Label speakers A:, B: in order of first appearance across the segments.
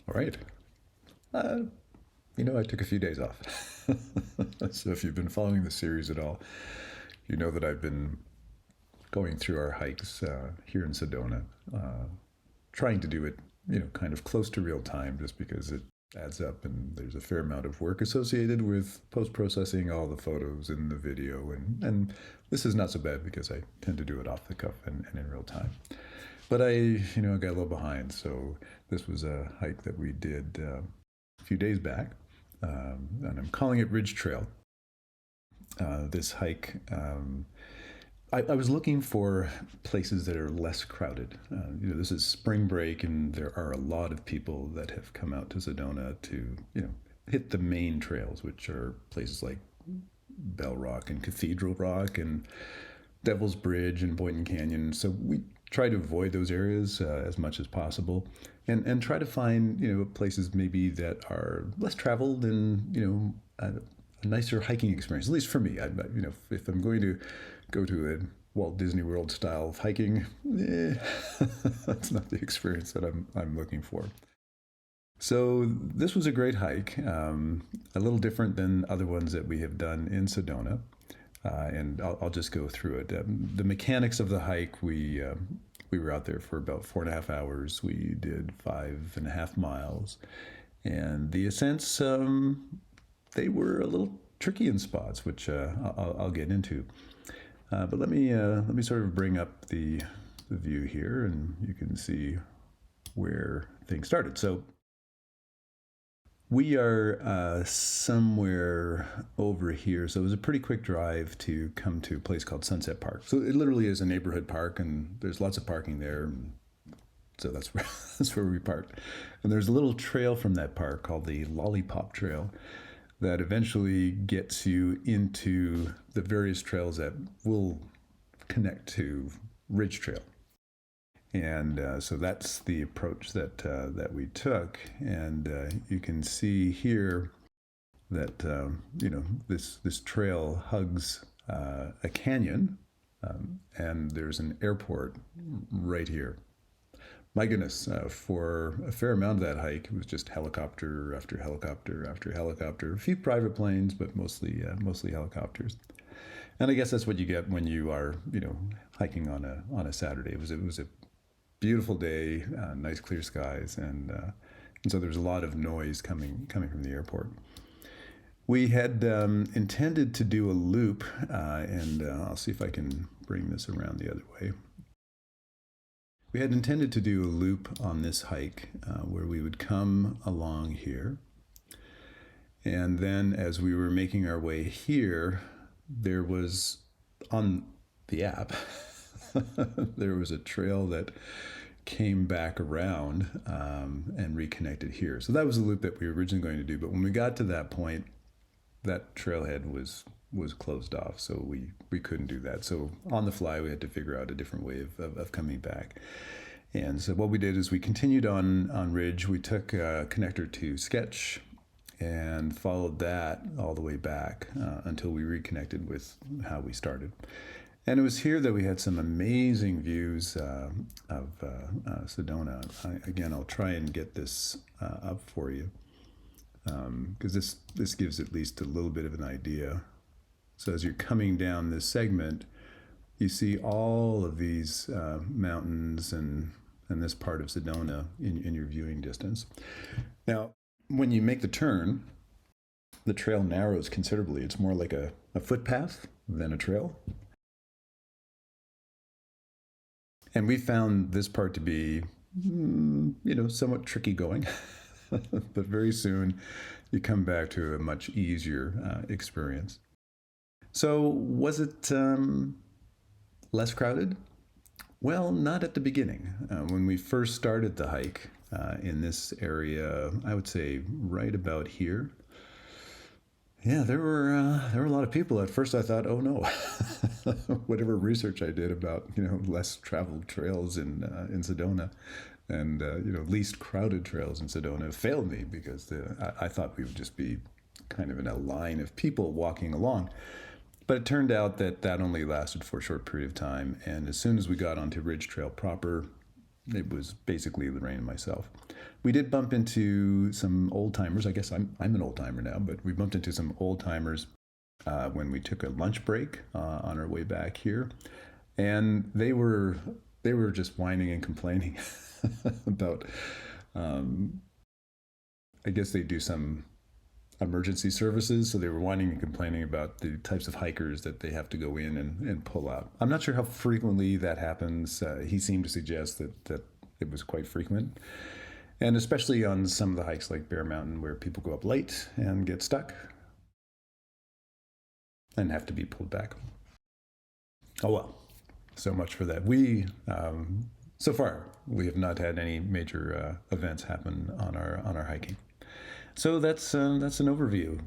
A: All right. Uh, I took a few days off. So if you've been following the series at all, you know that I've been going through our hikes here in Sedona, trying to do it, kind of close to real time just because it adds up and there's a fair amount of work associated with post-processing all the photos and the video. And this is not so bad because I tend to do it off the cuff and in real time. But I got a little behind. So this was a hike that we did a few days back, and I'm calling it Ridge Trail. This hike, I was looking for places that are less crowded. This is spring break, and there are a lot of people that have come out to Sedona to, hit the main trails, which are places like Bell Rock and Cathedral Rock and Devil's Bridge and Boynton Canyon. So we try to avoid those areas as much as possible, and try to find places maybe that are less traveled and a nicer hiking experience. At least for me, if I'm going to go to a Walt Disney World style of hiking, that's not the experience that I'm looking for. So this was a great hike, a little different than other ones that we have done in Sedona. And I'll just go through it. The mechanics of the hike, we were out there for about 4.5 hours. We did 5.5 miles, and the ascents, they were a little tricky in spots, which I'll get into. But let me sort of bring up the view here, and you can see where things started. So we are somewhere over here. So it was a pretty quick drive to come to a place called Sunset Park. So it literally is a neighborhood park, and there's lots of parking there. So that's where, that's where we parked. And there's a little trail from that park called the Lollipop Trail that eventually gets you into the various trails that will connect to Ridge Trail. And so that's the approach that we took, and you can see here that this trail hugs a canyon, and there's an airport right here. My goodness, for a fair amount of that hike, it was just helicopter after helicopter after helicopter. A few private planes, but mostly helicopters. And I guess that's what you get when you are hiking on a Saturday. It was a beautiful day, nice clear skies, and so there's a lot of noise coming from the airport. We had intended to do a loop, and I'll see if I can bring this around the other way. We had intended to do a loop on this hike where we would come along here, and then as we were making our way here, there was on the app there was a trail that came back around and reconnected here. So that was the loop that we were originally going to do. But when we got to that point, that trailhead was closed off, so we couldn't do that. So on the fly, we had to figure out a different way of coming back. And so what we did is we continued on Ridge. We took a connector to Sketch and followed that all the way back until we reconnected with how we started. And it was here that we had some amazing views of Sedona. Again, I'll try and get this up for you because this gives at least a little bit of an idea. So as you're coming down this segment, you see all of these mountains and this part of Sedona in your viewing distance. Now, when you make the turn, the trail narrows considerably. It's more like a footpath than a trail. And we found this part to be, somewhat tricky going. But very soon you come back to a much easier experience. So was it less crowded? Well, not at the beginning. When we first started the hike in this area, I would say right about here, yeah, there were a lot of people. At first, I thought, "Oh no!" Whatever research I did about less traveled trails in Sedona, and least crowded trails in Sedona failed me because I thought we would just be kind of in a line of people walking along. But it turned out that only lasted for a short period of time, and as soon as we got onto Ridge Trail proper, it was basically Lorraine and myself. We did bump into some old timers. I guess I'm an old timer now, but we bumped into some old timers when we took a lunch break on our way back here, and they were just whining and complaining about. I guess they do some emergency services, so they were whining and complaining about the types of hikers that they have to go in and pull out. I'm not sure how frequently that happens. He seemed to suggest that it was quite frequent, and especially on some of the hikes like Bear Mountain, where people go up late and get stuck and have to be pulled back. Oh well, so much for that. So far we have not had any major events happen on our hiking. So that's an overview.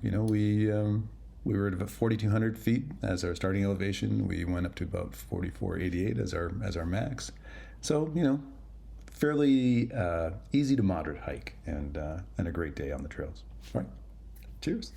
A: We were at about 4,200 feet as our starting elevation. We went up to about 4,488 as our max. So fairly easy to moderate hike, and a great day on the trails. All right, cheers.